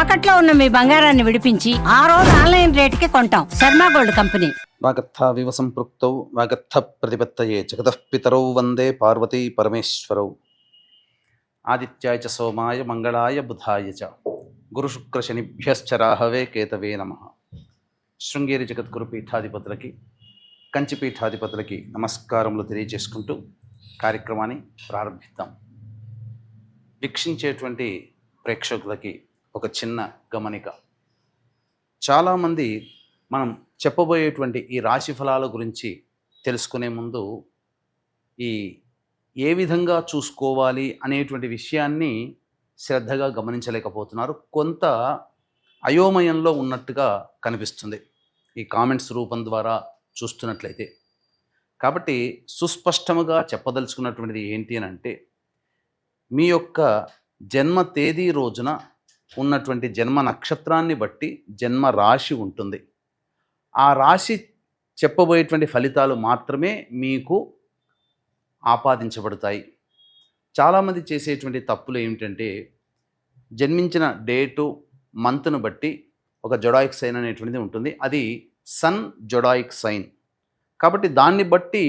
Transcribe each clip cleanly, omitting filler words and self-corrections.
తాకట్లో ఉన్న మీ బంగారాన్ని విడిపించి ఆ రోజు ఆన్లైన్ రేటుకి కొంటాం. Sharma gold company. వాగర్థావివ సంపృక్తౌ వాగర్థ ప్రతిపత్తయే జగతః పితరౌ వందే పార్వతీ పరమేశ్వరౌ. ఆదిత్యాయ చ సోమాయ మంగళాయ బుధాయ చ గురుశుక్రశనిభ్యశ్చ రాహవే కేతవే నమః. శృంగేరి జగద్గురు పీఠాధిపతులకి, కంచి పీఠాధిపతులకి నమస్కారములు తెలియజేసుకుంటూ కార్యక్రమాన్ని ప్రారంభిద్దాం. వీక్షించేటువంటి ప్రేక్షకులకి ఒక చిన్న గమనిక. చాలామంది మనం చెప్పబోయేటువంటి ఈ రాశి ఫలాల గురించి తెలుసుకునే ముందు ఏ విధంగా చూసుకోవాలి అనేటువంటి విషయాన్ని శ్రద్ధగా గమనించలేకపోతున్నారు. కొంత అయోమయంలో ఉన్నట్టుగా కనిపిస్తుంది ఈ కామెంట్స్ రూపం ద్వారా చూస్తున్నట్లయితే. కాబట్టి సుస్పష్టముగా చెప్పదలుచుకున్నటువంటిది ఏంటి అని అంటే, మీ యొక్క జన్మ తేదీ రోజున ఉన్నటువంటి జన్మ నక్షత్రాన్ని బట్టి జన్మ రాశి ఉంటుంది. ఆ రాశి చెప్పబోయేటువంటి ఫలితాలు మాత్రమే మీకు ఆపాదించబడతాయి. చాలామంది చేసేటువంటి తప్పులు ఏమిటంటే, జన్మించిన డేటు మంత్ను బట్టి ఒక జొడాయిక్ సైన్ అనేటువంటిది ఉంటుంది. అది సన్ జొడాయిక్ సైన్. కాబట్టి దాన్ని బట్టి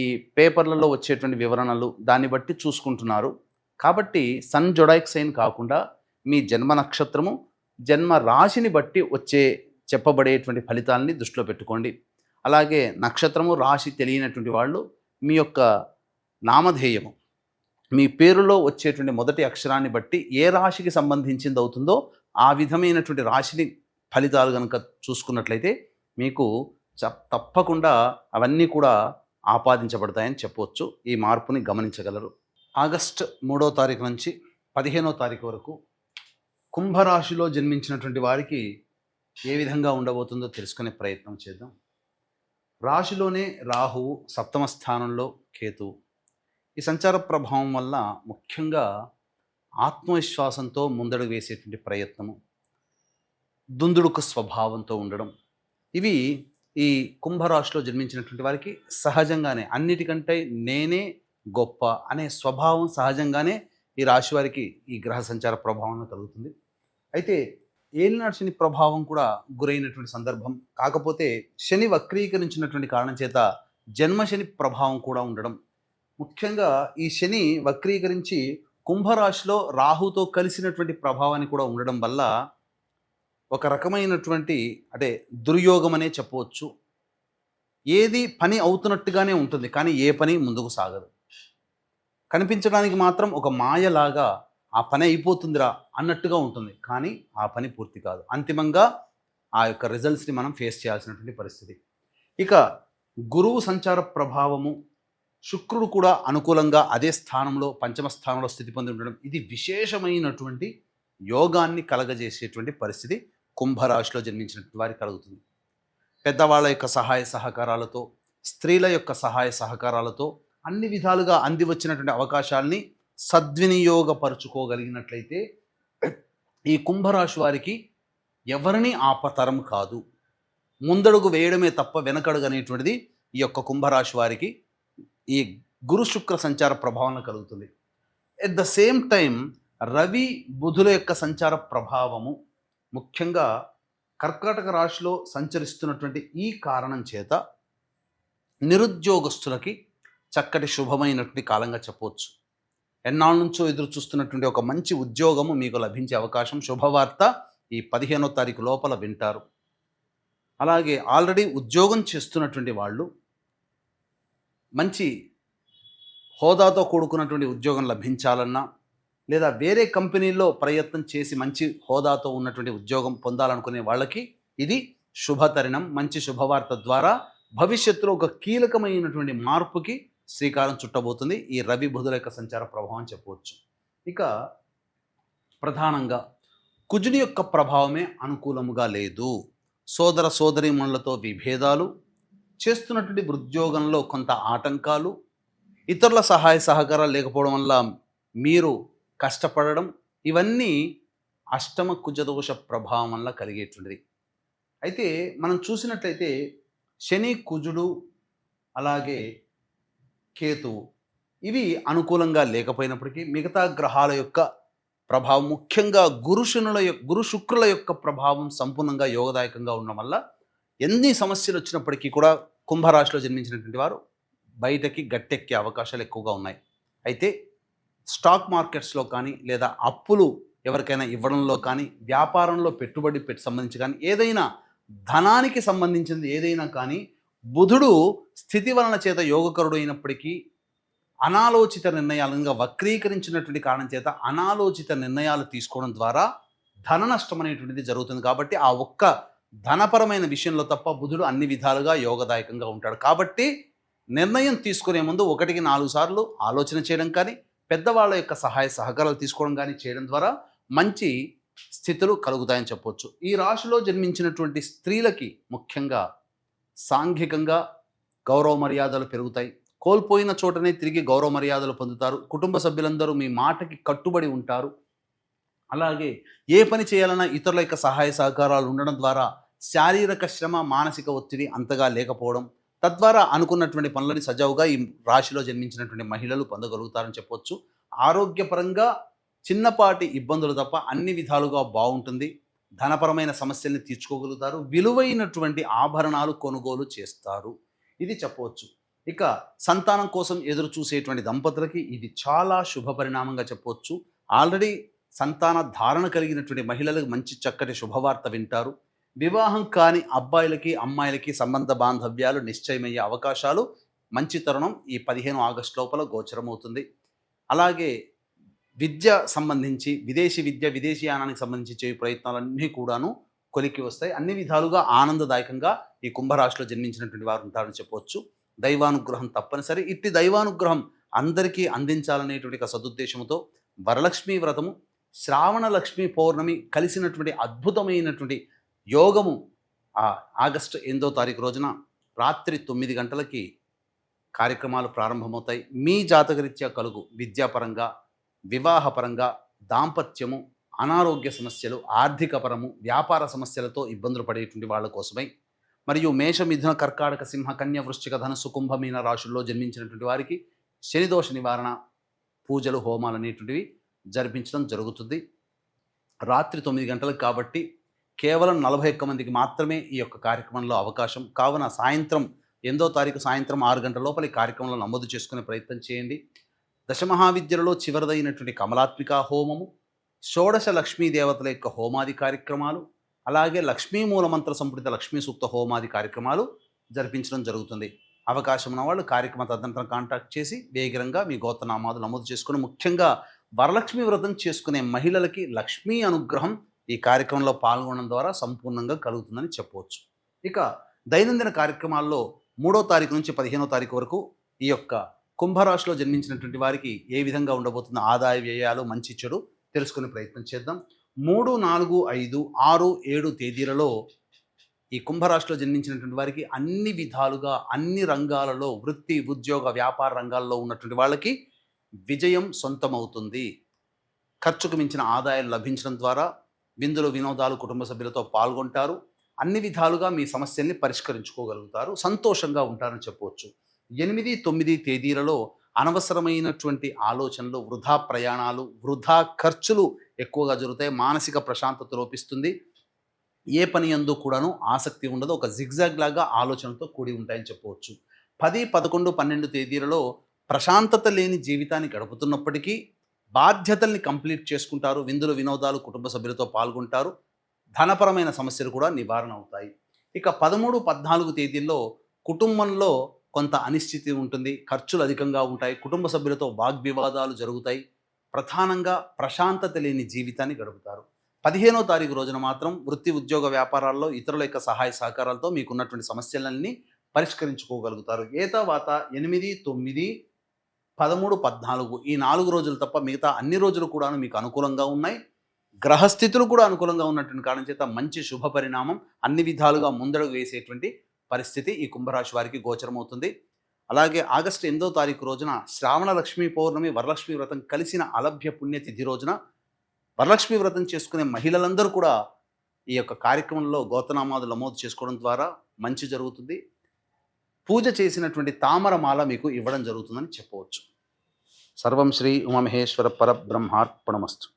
ఈ పేపర్లలో వచ్చేటువంటి వివరణలు దాన్ని బట్టి చూసుకుంటున్నారు. కాబట్టి సన్ జొడాయిక్ సైన్ కాకుండా మీ జన్మ నక్షత్రము, జన్మ రాశిని బట్టి చెప్పబడేటువంటి ఫలితాలని దృష్టిలో పెట్టుకోండి. అలాగే నక్షత్రము రాశి తెలియనటువంటి వాళ్ళు మీ యొక్క నామధేయము, మీ పేరులో వచ్చేటువంటి మొదటి అక్షరాన్ని బట్టి ఏ రాశికి సంబంధించింది అవుతుందో ఆ విధమైనటువంటి రాశిని ఫలితాలు కనుక చూసుకున్నట్లయితే మీకు తప్పకుండా అవన్నీ కూడా ఆపాదించబడతాయని చెప్పవచ్చు. ఈ మార్పుని గమనించగలరు. ఆగస్టు 3వ తారీఖు నుంచి 15వ తారీఖు వరకు కుంభరాశిలో జన్మించినటువంటి వారికి ఏ విధంగా ఉండబోతుందో తెలుసుకునే ప్రయత్నం చేద్దాం. రాశిలోనే రాహువు, సప్తమ స్థానంలో కేతువు. ఈ సంచార ప్రభావం వల్ల ముఖ్యంగా ఆత్మవిశ్వాసంతో ముందడుగు వేసేటువంటి ప్రయత్నము, దుందుడుకు స్వభావంతో ఉండడం, ఇవి ఈ కుంభరాశిలో జన్మించినటువంటి వారికి సహజంగానే, అన్నిటికంటే నేనే గొప్ప అనే స్వభావం సహజంగానే ఈ రాశి వారికి ఈ గ్రహ సంచార ప్రభావం కలుగుతుంది. అయితే ఏలినాటి శని ప్రభావం కూడా గురైనటువంటి సందర్భం. కాకపోతే శని వక్రీకరించినటువంటి కారణం చేత జన్మశని ప్రభావం కూడా ఉండడం. ముఖ్యంగా ఈ శని వక్రీకరించి కుంభరాశిలో రాహుతో కలిసినటువంటి ప్రభావాన్ని కూడా ఉండడం వల్ల ఒక రకమైనటువంటి దుర్యోగం అనే చెప్పవచ్చు. ఏది పని అవుతున్నట్టుగానే ఉంటుంది, కానీ ఏ పని ముందుకు సాగదు. కనిపించడానికి మాత్రం ఒక మాయలాగా ఆ పని అయిపోతుందిరా అన్నట్టుగా ఉంటుంది, కానీ ఆ పని పూర్తి కాదు. అంతిమంగా ఆ యొక్క రిజల్ట్స్ని మనం ఫేస్ చేయాల్సినటువంటి పరిస్థితి. ఇక గురువు సంచార ప్రభావము, శుక్రుడు కూడా అనుకూలంగా అదే స్థానంలో, పంచమ స్థానంలో స్థితి పొంది ఉండడం, ఇది విశేషమైనటువంటి యోగాన్ని కలగజేసేటువంటి పరిస్థితి కుంభరాశిలో జన్మించినటువంటి వారికి కలుగుతుంది. పెద్దవాళ్ళ యొక్క సహాయ సహకారాలతో, స్త్రీల యొక్క సహాయ సహకారాలతో అన్ని విధాలుగా అంది వచ్చినటువంటి అవకాశాలని సద్వినియోగపరుచుకోగలిగినట్లయితే ఈ కుంభరాశి వారికి ఎవరిని ఆపతరం కాదు. ముందడుగు వేయడమే తప్ప వెనకడుగు అనేటువంటిది ఈ యొక్క కుంభరాశి వారికి ఈ గురు శుక్ర సంచార ప్రభావం కలుగుతుంది. ఎట్ ద సేమ్ టైం రవి బుధుల యొక్క సంచార ప్రభావము ముఖ్యంగా కర్కాటక రాశిలో సంచరిస్తున్నటువంటి ఈ కారణం చేత నిరుద్యోగస్తులకి చక్కటి శుభమైనటువంటి కాలంగా చెప్పవచ్చు. ఎన్నాళ్ళ నుంచో ఎదురు చూస్తున్నటువంటి ఒక మంచి ఉద్యోగము మీకు లభించే అవకాశం, శుభవార్త ఈ 15వ తారీఖు లోపల వింటారు. అలాగే ఆల్రెడీ ఉద్యోగం చేస్తున్నటువంటి వాళ్ళు మంచి హోదాతో కూడుకున్నటువంటి ఉద్యోగం లభించాలన్నా, లేదా వేరే కంపెనీల్లో ప్రయత్నం చేసి మంచి హోదాతో ఉన్నటువంటి ఉద్యోగం పొందాలనుకునే వాళ్ళకి ఇది శుభతరుణం. మంచి శుభవార్త ద్వారా భవిష్యత్తులో ఒక కీలకమైనటువంటి మార్పుకి శ్రీకారం చుట్టబోతుంది ఈ రవి బుధుల యొక్క సంచార ప్రభావం చెప్పవచ్చు. ఇక ప్రధానంగా కుజుని యొక్క ప్రభావమే అనుకూలముగా లేదు. సోదర సోదరీమణులతో విభేదాలు, చేస్తున్నటువంటి ఉద్యోగంలో కొంత ఆటంకాలు, ఇతరుల సహాయ సహకారాలు లేకపోవడం వల్ల మీరు కష్టపడడం, ఇవన్నీ అష్టమ కుజదోష ప్రభావం వల్ల కలిగేటువంటిది. అయితే మనం చూసినట్లయితే శని, కుజుడు, అలాగే కేతువు ఇవి అనుకూలంగా లేకపోయినప్పటికీ మిగతా గ్రహాల యొక్క ప్రభావం, ముఖ్యంగా గురు శుక్రుల యొక్క ప్రభావం సంపూర్ణంగా యోగదాయకంగా ఉండడం వల్ల ఎన్ని సమస్యలు వచ్చినప్పటికీ కూడా కుంభరాశిలో జన్మించినటువంటి వారు బయటకి గట్టెక్కే అవకాశాలు ఎక్కువగా ఉన్నాయి. అయితే స్టాక్ మార్కెట్స్లో కానీ లేదా అప్పులు ఎవరికైనా ఇవ్వడంలో కానీ, వ్యాపారంలో పెట్టుబడి సంబంధించి కానీ, ఏదైనా ధనానికి సంబంధించింది ఏదైనా కానీ బుధుడు స్థితి వలన చేత యోగకరుడు అయినప్పటికీ అనాలోచిత నిర్ణయాలుగా వక్రీకరించినటువంటి కారణం చేత అనాలోచిత నిర్ణయాలు తీసుకోవడం ద్వారా ధన నష్టం అనేటువంటిది జరుగుతుంది. కాబట్టి ఆ ఒక్క ధనపరమైన విషయంలో తప్ప బుధుడు అన్ని విధాలుగా యోగదాయకంగా ఉంటాడు. కాబట్టి నిర్ణయం తీసుకునే ముందు 1-4 సార్లు ఆలోచన చేయడం కానీ, పెద్దవాళ్ళ యొక్క సహాయ సహకారాలు తీసుకోవడం కానీ చేయడం ద్వారా మంచి స్థితులు కలుగుతాయని చెప్పొచ్చు. ఈ రాశిలో జన్మించినటువంటి స్త్రీలకి ముఖ్యంగా సాంఘికంగా గౌరవ మర్యాదలు పెరుగుతాయి. కోల్పోయిన చోటనే తిరిగి గౌరవ మర్యాదలు పొందుతారు. కుటుంబ సభ్యులందరూ మీ మాటకి కట్టుబడి ఉంటారు. అలాగే ఏ పని చేయాలన్నా ఇతరుల యొక్క సహాయ సహకారాలు ఉండడం ద్వారా శారీరక శ్రమ, మానసిక ఒత్తిడి అంతగా లేకపోవడం, తద్వారా అనుకున్నటువంటి పనులని సజావుగా ఈ రాశిలో జన్మించినటువంటి మహిళలు పొందగలుగుతారని చెప్పొచ్చు. ఆరోగ్యపరంగా చిన్నపాటి ఇబ్బందులు తప్ప అన్ని విధాలుగా బాగుంటుంది. ధనపరమైన సమస్యల్ని తీర్చుకోగలుగుతారు. విలువైనటువంటి ఆభరణాలు కొనుగోలు చేస్తారు. ఇది చెప్పవచ్చు. ఇక సంతానం కోసం ఎదురు చూసేటువంటి దంపతులకి ఇది చాలా శుభ పరిణామంగా చెప్పవచ్చు. ఆల్రెడీ సంతాన ధారణ కలిగినటువంటి మహిళలకు మంచి చక్కటి శుభవార్త వింటారు. వివాహం కాని అబ్బాయిలకి అమ్మాయిలకి సంబంధ బాంధవ్యాలు నిశ్చయమయ్యే అవకాశాలు మంచి తరుణం ఈ 15 ఆగస్టు లోపల గోచరమవుతుంది. అలాగే విద్య సంబంధించి విదేశీయానానికి సంబంధించి చేయ ప్రయత్నాలన్నీ కూడాను కొలికి వస్తాయి. అన్ని విధాలుగా ఆనందదాయకంగా ఈ కుంభరాశిలో జన్మించినటువంటి వారు ఉంటారని చెప్పవచ్చు. దైవానుగ్రహం తప్పనిసరి. ఇట్టి దైవానుగ్రహం అందరికీ అందించాలనేటువంటి ఒక సదుద్దేశంతో వరలక్ష్మీ వ్రతము, శ్రావణ లక్ష్మీ పౌర్ణమి కలిసినటువంటి అద్భుతమైనటువంటి యోగము ఆగస్టు 8వ తారీఖు రోజున రాత్రి 9 గంటలకి కార్యక్రమాలు ప్రారంభమవుతాయి. మీ జాతకరీత్యా కలుగు విద్యాపరంగా, వివాహపరంగా, దాంపత్యము, అనారోగ్య సమస్యలు, ఆర్థికపరము, వ్యాపార సమస్యలతో ఇబ్బందులు పడేటువంటి వాళ్ళ కోసమై, మరియు మేష, మిథున, కర్కాటక, సింహ, కన్య, వృశ్చిక, ధనుసు, కుంభ, మీన రాశుల్లో జన్మించినటువంటి వారికి శనిదోష నివారణ పూజలు, హోమాలు అనేటువంటివి జరిపించడం జరుగుతుంది. రాత్రి 9 గంటలకు కాబట్టి కేవలం 41 మందికి మాత్రమే ఈ యొక్క కార్యక్రమంలో అవకాశం. కావున సాయంత్రం 8వ తారీఖు సాయంత్రం 6 గంటల లోపల ఈ కార్యక్రమంలో నమోదు చేసుకునే ప్రయత్నం చేయండి. దశమహావిద్యలలో చివరిదైనటువంటి కమలాత్మిక హోమము, షోడశ లక్ష్మీ దేవతల యొక్క హోమాది కార్యక్రమాలు, అలాగే లక్ష్మీ మూలమంత్ర సంపుటిత లక్ష్మీ సూక్త హోమాది కార్యక్రమాలు జరిపించడం జరుగుతుంది. అవకాశం ఉన్న వాళ్ళు కార్యక్రమ తదనంతరం కాంటాక్ట్ చేసి వేగిరంగా మీ గోత్రనామాలు నమోదు చేసుకుని, ముఖ్యంగా వరలక్ష్మి వ్రతం చేసుకునే మహిళలకి లక్ష్మీ అనుగ్రహం ఈ కార్యక్రమంలో పాల్గొనడం ద్వారా సంపూర్ణంగా కలుగుతుందని చెప్పవచ్చు. ఇక దైనందిన కార్యక్రమాల్లో 3వ తారీఖు నుంచి 15వ తారీఖు వరకు ఈ యొక్క కుంభరాశిలో జన్మించినటువంటి వారికి ఏ విధంగా ఉండబోతున్న ఆదాయ వ్యయాలు, మంచి చెడు తెలుసుకునే ప్రయత్నం చేద్దాం. 3, 4, 5, 6, 7 తేదీలలో ఈ కుంభరాశిలో జన్మించినటువంటి వారికి అన్ని విధాలుగా అన్ని రంగాలలో వృత్తి, ఉద్యోగ, వ్యాపార రంగాల్లో ఉన్నటువంటి వాళ్ళకి విజయం సొంతమవుతుంది. ఖర్చుకు మించిన ఆదాయం లభించడం ద్వారా విందులు, వినోదాలు, కుటుంబ సభ్యులతో పాల్గొంటారు. అన్ని విధాలుగా మీ సమస్యల్ని పరిష్కరించుకోగలుగుతారు. సంతోషంగా ఉంటారని చెప్పవచ్చు. 8, 9 తేదీలలో అనవసరమైనటువంటి ఆలోచనలు, వృధా ప్రయాణాలు, వృధా ఖర్చులు ఎక్కువగా జరుగుతాయి. మానసిక ప్రశాంతత లోపిస్తుంది. ఏ పని యందు కూడాను ఆసక్తి ఉండదు. ఒక జిగ్జాగ్ లాగా ఆలోచనతో కూడి ఉంటాయని చెప్పవచ్చు. 10, 11, 12 తేదీలలో ప్రశాంతత లేని జీవితాన్ని గడుపుతున్నప్పటికీ బాధ్యతల్ని కంప్లీట్ చేసుకుంటారు. విందులు, వినోదాలు, కుటుంబ సభ్యులతో పాల్గొంటారు. ధనపరమైన సమస్యలు కూడా నివారణ అవుతాయి. ఇక 13, 14 తేదీల్లో కుటుంబంలో కొంత అనిశ్చితి ఉంటుంది. ఖర్చులు అధికంగా ఉంటాయి. కుటుంబ సభ్యులతో వాగ్వివాదాలు జరుగుతాయి. ప్రధానంగా ప్రశాంతత లేని జీవితాన్ని గడుపుతారు. 15వ తారీఖు రోజున మాత్రం వృత్తి, ఉద్యోగ, వ్యాపారాల్లో ఇతరుల యొక్క సహాయ సహకారాలతో మీకున్నటువంటి సమస్యలన్నీ పరిష్కరించుకోగలుగుతారు. ఏ తర్వాత 8, 9, 13, 14 ఈ 4 రోజులు తప్ప మిగతా అన్ని రోజులు కూడా మీకు అనుకూలంగా ఉన్నాయి. గ్రహస్థితులు కూడా అనుకూలంగా ఉన్నటువంటి కారణం చేత మంచి శుభ పరిణామం, అన్ని విధాలుగా ముందడుగు వేసేటువంటి పరిస్థితి ఈ కుంభరాశి వారికి గోచరమవుతుంది. అలాగే ఆగస్టు 8వ తారీఖు రోజున శ్రావణ లక్ష్మీ పౌర్ణమి, వరలక్ష్మి వ్రతం కలిసిన అలభ్య పుణ్యతిథి రోజున వరలక్ష్మి వ్రతం చేసుకునే మహిళలందరూ కూడా ఈ యొక్క కార్యక్రమంలో గోత్రనామాలు నమోదు చేసుకోవడం ద్వారా మంచి జరుగుతుంది. పూజ చేసినటువంటి తామరమాల మీకు ఇవ్వడం జరుగుతుందని చెప్పవచ్చు. సర్వం శ్రీ ఉమామహేశ్వర పరబ్రహ్మార్పణమస్తు.